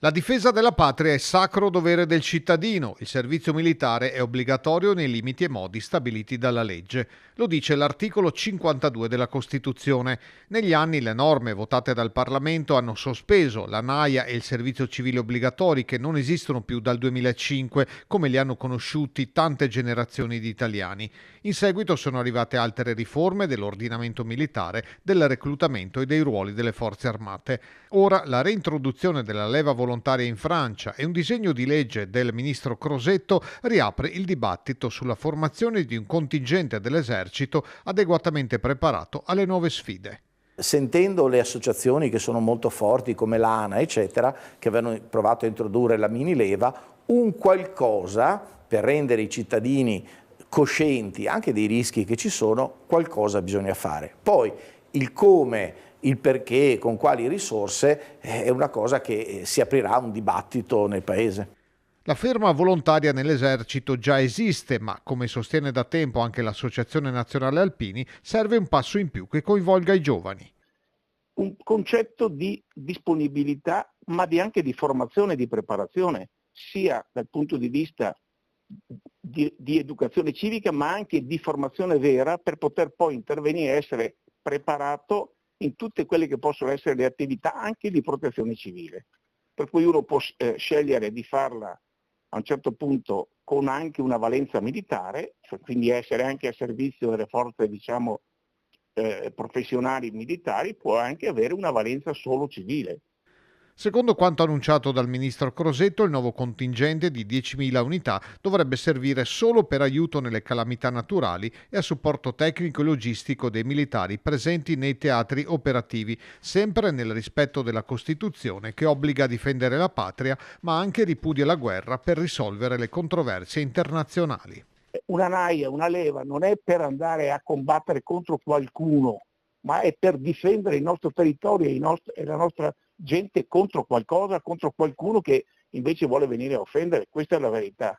La difesa della patria è sacro dovere del cittadino. Il servizio militare è obbligatorio nei limiti e modi stabiliti dalla legge. Lo dice l'articolo 52 della Costituzione. Negli anni le norme votate dal Parlamento hanno sospeso la NAIA e il servizio civile obbligatori che non esistono più dal 2005 come li hanno conosciuti tante generazioni di italiani. In seguito sono arrivate altre riforme dell'ordinamento militare, del reclutamento e dei ruoli delle forze armate. Ora la reintroduzione della leva volontaria in Francia e un disegno di legge del ministro Crosetto riapre il dibattito sulla formazione di un contingente dell'esercito adeguatamente preparato alle nuove sfide. Sentendo le associazioni che sono molto forti come l'ANA eccetera, che avevano provato a introdurre la mini leva, un qualcosa per rendere i cittadini coscienti anche dei rischi che ci sono, qualcosa bisogna fare. Poi il come, il perché, con quali risorse è una cosa che si aprirà un dibattito nel Paese. La ferma volontaria nell'esercito già esiste, ma come sostiene da tempo anche l'Associazione Nazionale Alpini, serve un passo in più che coinvolga i giovani. Un concetto di disponibilità, ma anche di formazione e di preparazione, sia dal punto di vista di educazione civica, ma anche di formazione vera per poter poi intervenire e essere preparato in tutte quelle che possono essere le attività anche di protezione civile. Per cui uno può scegliere di farla a un certo punto con anche una valenza militare, cioè quindi essere anche a servizio delle forze professionali militari, può anche avere una valenza solo civile. Secondo quanto annunciato dal ministro Crosetto, il nuovo contingente di 10.000 unità dovrebbe servire solo per aiuto nelle calamità naturali e a supporto tecnico e logistico dei militari presenti nei teatri operativi, sempre nel rispetto della Costituzione che obbliga a difendere la patria, ma anche ripudia la guerra per risolvere le controversie internazionali. Una naia, una leva non è per andare a combattere contro qualcuno, ma è per difendere il nostro territorio e la nostra gente contro qualcosa, contro qualcuno che invece vuole venire a offendere. Questa è la verità.